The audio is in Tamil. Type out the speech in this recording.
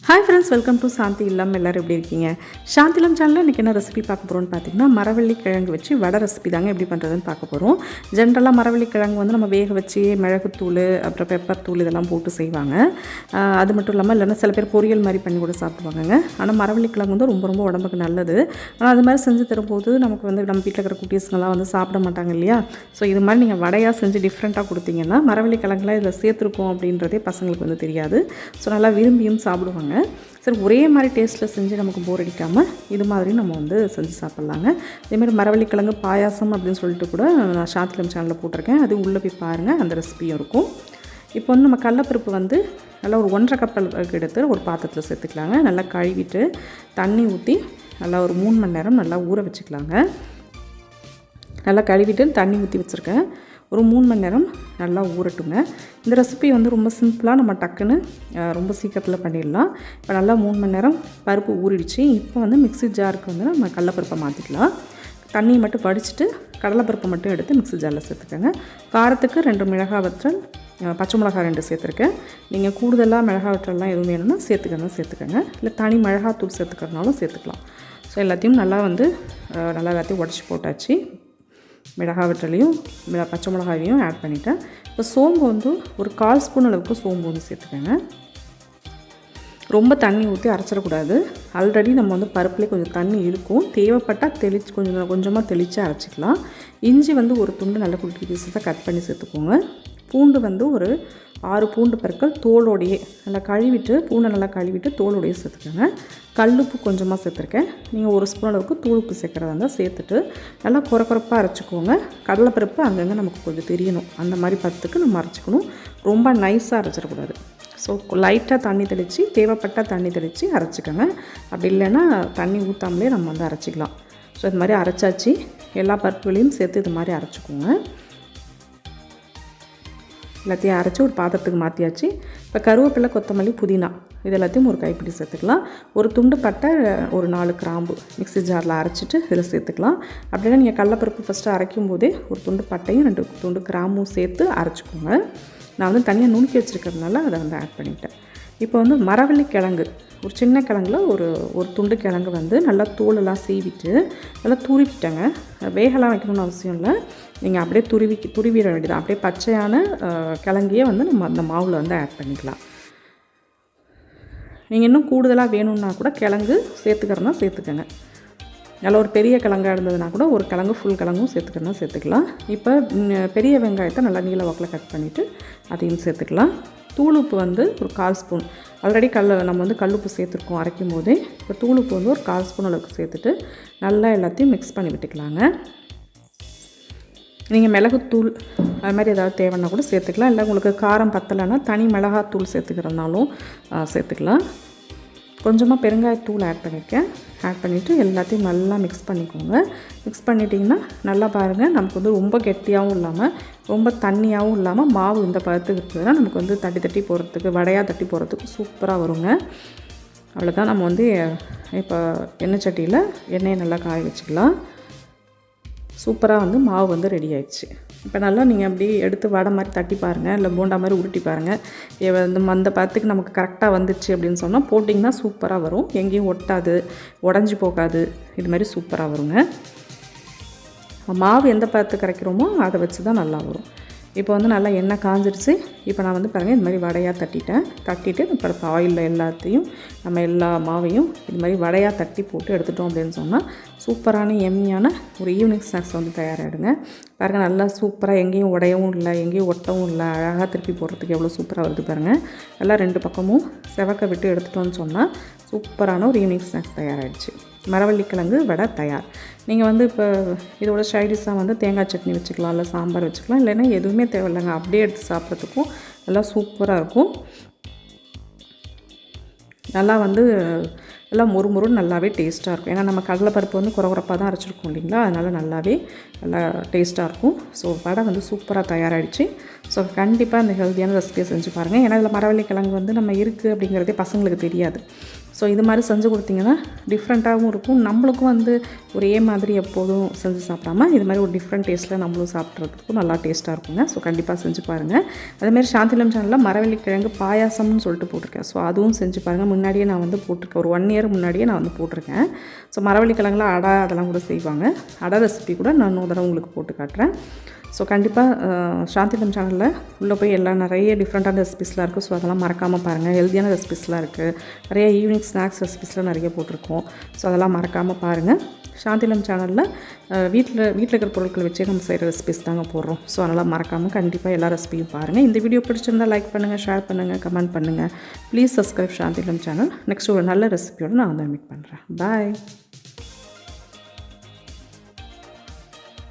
ஹாய் ஃப்ரெண்ட்ஸ், வெல்கம் டு சாந்தி இல்லம். எல்லோரும் எப்படி இருக்கீங்க? சாந்தி இல்லம் சேனலில் இன்றைக்கி என்ன ரெசிபி பார்க்க போகிறோம்னு பார்த்தீங்கன்னா, மரவள்ளி கிழங்கு வச்சு வடை ரெசிபி தாங்க எப்படி பண்ணுறதுன்னு பார்க்க போகிறோம். ஜென்ரலாக மரவள்ளி கிழங்கு வந்து நம்ம வேக வச்சு மிளகுத்தூள் அப்புறம் பெப்பர் தூள் இதெல்லாம் போட்டு செய்வாங்க. அது மட்டும் இல்லாமல் இல்லைன்னா சில பேர் பொரியல் மாதிரி பண்ணி கூட சாப்பிடுவாங்க. ஆனால் மரவள்ளி கிழங்கு வந்து ரொம்ப ரொம்ப உடம்புக்கு நல்லது. ஆனால் அது மாதிரி செஞ்சு தரும்போது நமக்கு வந்து நம்ம வீட்டில் இருக்கிற குட்டீஸ்ங்கெல்லாம் வந்து சாப்பிட மாட்டாங்க இல்லையா? ஸோ இது மாதிரி நீங்கள் வடையாக செஞ்சு டிஃப்ரெண்ட்டாக கொடுத்தீங்கன்னா மரவள்ளி கிழங்குலாம் இதில் சேர்த்துருக்கோம் அப்படின்றதே பசங்களுக்கு வந்து தெரியாது. ஸோ நல்லா விரும்பியும் சாப்பிடுவாங்க. சரி, ஒரே மாதிரி டேஸ்ட்டில் செஞ்சு நமக்கு போர் அடிக்காமல் இது மாதிரி நம்ம வந்து செஞ்சு சாப்பிட்லாங்க. இதேமாதிரி மரவள்ளிக்கிழங்கு பாயாசம் அப்படின்னு சொல்லிட்டு கூட நான் சாந்திலம் சேனலில் போட்டிருக்கேன். அது உள்ளே போய் பாருங்கள், அந்த ரெசிபியும் இருக்கும். இப்போ வந்து நம்ம கடலப்பருப்பு வந்து நல்லா ஒரு 1.5 கப் அளவுக்கு எடுத்து ஒரு பாத்திரத்தில் சேர்த்துக்கலாங்க. நல்லா கழுவிட்டு தண்ணி ஊற்றி நல்லா ஒரு 3 மணி நேரம் நல்லா ஊற வச்சுக்கலாங்க. நல்லா கழுவிட்டு தண்ணி ஊற்றி வச்சுருக்கேன். ஒரு 3 மணி நேரம் நல்லா ஊறட்டுங்க. இந்த ரெசிபி வந்து ரொம்ப சிம்பிளாக நம்ம டக்குன்னு ரொம்ப சீக்கிரத்தில் பண்ணிடலாம். இப்போ நல்லா 3 மணி நேரம் பருப்பு ஊறிடுச்சு. இப்போ வந்து மிக்ஸி ஜாருக்கு வந்து நம்ம கடலைப்பருப்பை மாற்றிக்கலாம். தண்ணியை மட்டும் வடிச்சிட்டு கடலைப்பருப்பை மட்டும் எடுத்து மிக்ஸி ஜாரில் சேர்த்துக்கோங்க. காரத்துக்கு 2 மிளகாய் வற்றல், பச்சை மிளகாய் 2 சேர்த்துருக்கேன். நீங்கள் கூடுதலாக மிளகாய் வற்றல்லாம் எதுவும் வேணும்னா சேர்த்துக்கோங்க. இல்லை தனி மிளகாத்தூள் சேர்த்துக்கிறதுனாலும் சேர்த்துக்கலாம். ஸோ எல்லாத்தையும் நல்லா எல்லாத்தையும் உடச்சி போட்டாச்சு. மிளகாய் வற்றலையும் பச்சை மிளகாயையும் ஆட் பண்ணிவிட்டேன். இப்போ சோம்பு வந்து ஒரு 1/4 ஸ்பூன் அளவுக்கு சோம்பு வந்து சேர்த்துக்கோங்க. ரொம்ப தண்ணி ஊற்றி அரைச்சிடக்கூடாது. ஆல்ரெடி நம்ம வந்து பருப்புலேயே கொஞ்சம் தண்ணி இருக்கும். தேவைப்பட்டால் கொஞ்சமாக தெளித்து அரைச்சிக்கலாம். இஞ்சி வந்து ஒரு துண்டு நல்லா குட்டி பீஸஸாக கட் பண்ணி சேர்த்துக்கோங்க. பூண்டு வந்து ஒரு 6 பூண்டு பற்கள் தோலோடையே நல்லா கழுவிட்டு தோலோடையே சேர்த்துக்கோங்க. கல்லுப்பு கொஞ்சமாக சேர்த்துருக்கேன். நீங்கள் 1 ஸ்பூன் அளவுக்கு தூளுப்பு சேர்க்குறதா இருந்தால் சேர்த்துட்டு நல்லா குறப்பாக அரைச்சிக்கோங்க. கடலைப்பருப்பு அங்கங்கே நமக்கு கொஞ்சம் தெரியணும், அந்த மாதிரி பத்துக்கு நம்ம அரைச்சிக்கணும். ரொம்ப நைஸாக அரைச்சிடக்கூடாது. ஸோ லைட்டாக தண்ணி தெளித்து தேவைப்பட்டால் தண்ணி தெளித்து அரைச்சிக்கோங்க. அப்படி இல்லைன்னா தண்ணி ஊற்றாமலே நம்ம வந்து அரைச்சிக்கலாம். ஸோ இது மாதிரி அரைச்சாச்சு. எல்லா பருப்புகளையும் சேர்த்து இது மாதிரி அரைச்சிக்கோங்க. எல்லாத்தையும் அரைச்சி ஒரு பாத்திரத்துக்கு மாற்றியாச்சு. இப்போ கருவேப்பிலை, கொத்தமல்லி, புதினா இது எல்லாத்தையும் ஒரு கைப்பிடி சேர்த்துக்கலாம். ஒரு துண்டு பட்டை, ஒரு 4 கிராம்பு மிக்ஸி ஜாரில் அரைச்சிட்டு இதில் சேர்த்துக்கலாம். அப்படின்னா நீங்கள் கடலைப்பருப்பு ஃபஸ்ட்டு அரைக்கும் போதே ஒரு துண்டு பட்டையும் 2 துண்டு கிராம்பும் சேர்த்து அரைச்சிக்கோங்க. நான் வந்து தனியாக நுணுக்கி வச்சுருக்கிறதுனால அதை வந்து ஆட் பண்ணிவிட்டேன். இப்போ வந்து மரவள்ளி கிழங்கு, ஒரு சின்ன கிழங்குல ஒரு துண்டு கிழங்கு வந்து நல்லா தோலெல்லாம் சீவிட்டு நல்லா துருவிட்டேங்க. வேகலாம் வைக்கணும்னு அவசியம் இல்லை. நீங்கள் அப்படியே துருவிட வேண்டியதான். அப்படியே பச்சையான கிழங்கையே வந்து நம்ம அந்த மாவில் வந்து ஆட் பண்ணிக்கலாம். நீங்கள் இன்னும் கூடுதலாக வேணும்னா கூட கிழங்கு சேர்த்துக்கிறனா சேர்த்துக்கங்க. நல்லா ஒரு பெரிய கிழங்காக இருந்ததுன்னா கூட ஒரு கிழங்கு ஃபுல் கிழங்கும் சேர்த்துக்கலாம். இப்போ பெரிய வெங்காயத்தை நல்லா நீல வாக்கில் கட் பண்ணிவிட்டு அதையும் சேர்த்துக்கலாம். தூளுப்பு வந்து ஒரு 1/4 ஸ்பூன். ஆல்ரெடி நம்ம வந்து கல்லுப்பு சேர்த்துருக்கோம் அரைக்கும் போதே. இப்போ தூளுப்பு வந்து ஒரு 1/4 ஸ்பூன் அளவுக்கு சேர்த்துட்டு நல்லா எல்லாத்தையும் மிக்ஸ் பண்ணி விட்டுக்கலாங்க. நீங்கள் மிளகுத்தூள் அது மாதிரி ஏதாவது தேவைன்னா கூட சேர்த்துக்கலாம். இல்லை உங்களுக்கு காரம் பத்தலைன்னா தனி மிளகாத்தூள் சேர்த்துக்கிறதுனாலும் சேர்த்துக்கலாம். கொஞ்சமாக பெருங்காயத்தூள் ஆட் பண்ணிவிட்டு எல்லாத்தையும் நல்லா மிக்ஸ் பண்ணிக்கோங்க. மிக்ஸ் பண்ணிட்டிங்கன்னா நல்லா பாருங்கள், நமக்கு வந்து ரொம்ப கெட்டியாகவும் இல்லாமல் ரொம்ப தண்ணியாகவும் இல்லாமல் மாவு இந்த பதத்துக்கு இருக்குதுன்னா நமக்கு வந்து தட்டி போடுறதுக்கு, வடையாக தட்டி போடுறதுக்கு சூப்பராக வருங்க. அவ்வளோதான். நம்ம வந்து இப்போ எண்ணெய் சட்டியில் எண்ணெயை நல்லா காய வச்சுக்கலாம். சூப்பராக வந்து மாவு வந்து ரெடி ஆயிடுச்சு. இப்போ நல்லா நீங்கள் அப்படி எடுத்து வடை மாதிரி தட்டி பாருங்கள், இல்லை போண்டா மாதிரி உருட்டி பாருங்கள். அந்த பதத்துக்கு நமக்கு கரெக்டாக வந்துச்சு அப்படின்னு சொன்னால் போட்டிங்கன்னா சூப்பராக வரும். எங்கேயும் ஒட்டாது, உடஞ்சி போகாது. இது மாதிரி சூப்பராக வருங்க. மாவு எந்த பதத்துக்கு கரைக்கிறோமோ அதை வச்சு தான் நல்லா வரும். இப்போ வந்து நல்லா எண்ணெய் காஞ்சிடுச்சு. இப்போ நான் வந்து பாருங்கள், இது மாதிரி வடையாக தட்டிட்டு இப்போ ஆயிலில் எல்லா மாவையும் இது மாதிரி வடையாக தட்டி போட்டு எடுத்துட்டோம் அப்படின்னு சொன்னால் சூப்பரான எம்மியான ஒரு ஈவினிங் ஸ்நாக்ஸ் வந்து தயாராகிடுங்க. பாருங்கள், நல்லா சூப்பராக எங்கேயும் உடையவும் இல்லை, எங்கேயும் ஒட்டவும் இல்லை. அழகாக திருப்பி போடுறதுக்கு எவ்வளோ சூப்பராக வருது பாருங்கள். நல்லா 2 பக்கமும் செவக்க விட்டு எடுத்துட்டோன்னு சொன்னால் சூப்பரான ஒரு ஈவினிங் ஸ்நாக்ஸ் தயாராகிடுச்சு. மரவள்ளிக்கிழங்கு வடை தயார். நீங்கள் வந்து இப்போ இதோட சைடிஷாக வந்து தேங்காய் சட்னி வச்சுக்கலாம், இல்லை சாம்பார் வச்சுக்கலாம். இல்லைன்னா எதுவுமே தேவையில்லைங்க, அப்படியே எடுத்து சாப்பிட்றதுக்கும் நல்லா சூப்பராக இருக்கும். நல்லா வந்து எல்லாம் மொறுமொறுன்னு நல்லாவே டேஸ்ட்டாக இருக்கும். ஏன்னா நம்ம கடலைப்பருப்பு வந்து குறப்பாக தான் அரைச்சிருக்கோம் இல்லைங்களா, அதனால் நல்லா டேஸ்ட்டாக இருக்கும். ஸோ வடை வந்து சூப்பராக தயாராகிடுச்சு. ஸோ கண்டிப்பாக இந்த ஹெல்த்தியான ரெசிபியை செஞ்சு பாருங்கள். ஏன்னா இதில் மரவள்ளிக்கிழங்கு வந்து நம்ம இருக்குது அப்படிங்கிறதே பசங்களுக்கு தெரியாது. ஸோ இது மாதிரி செஞ்சு கொடுத்தீங்கன்னா டிஃப்ரெண்ட்டாகவும் இருக்கும். நம்மளுக்கும் வந்து ஒரே மாதிரி எப்போதும் செஞ்சு சாப்பிடாம இது மாதிரி ஒரு டிஃப்ரெண்ட் டேஸ்ட்டில் நம்மளும் சாப்பிட்றதுக்கும் நல்லா டேஸ்ட்டாக இருக்குங்க. ஸோ கண்டிப்பாக செஞ்சு பாருங்கள். அதேமாதிரி சாந்திலம் சேனலில் மரவள்ளிக்கிழங்கு பாயாசம்னு சொல்லிட்டு போட்டிருக்கேன். ஸோ அதுவும் செஞ்சு பாருங்கள். முன்னாடியே நான் வந்து போட்டிருக்கேன், ஒரு 1 இயர் முன்னாடியே நான் வந்து போட்டிருக்கேன். ஸோ மரவள்ளிக்கிழங்குல அடை அதெல்லாம் கூட செய்வாங்க. அடை ரெசிபி கூட நான் இன்னொரு தடவை உங்களுக்கு போட்டு காட்டுறேன். ஸோ கண்டிப்பாக சாந்திலம் சேனலில் உள்ளே போய் எல்லாம் நிறைய டிஃப்ரெண்ட்டான ரெசிபிஸ்லாம் இருக்குது. ஸோ அதெல்லாம் மறக்காமல் பாருங்கள். ஹெல்த்தியான ரெசிபிஸ்லாம் இருக்குது. நிறைய ஈவினிங் ஸ்நாக்ஸ் ரெசிபிஸ்லாம் நிறைய போட்டிருக்கோம். ஸோ அதெல்லாம் மறக்காமல் பாருங்கள். சாந்திலம் சேனலில் வீட்டில் இருக்கிற பொருட்களை வச்சே நம்ம செய்கிற ரெசிபிஸ் தாங்க போடுறோம். ஸோ அதெல்லாம் மறக்காமல் கண்டிப்பாக எல்லா ரெசிபியும் பாருங்கள். இந்த வீடியோ பிடிச்சிருந்தால் லைக் பண்ணுங்கள், ஷேர் பண்ணுங்கள், கமெண்ட் பண்ணுங்கள். Please subscribe Santhilam channel. Next ஒரு நல்ல ரெசிபியோடு நான் வந்து மீட் பண்ணுறேன். பாய்.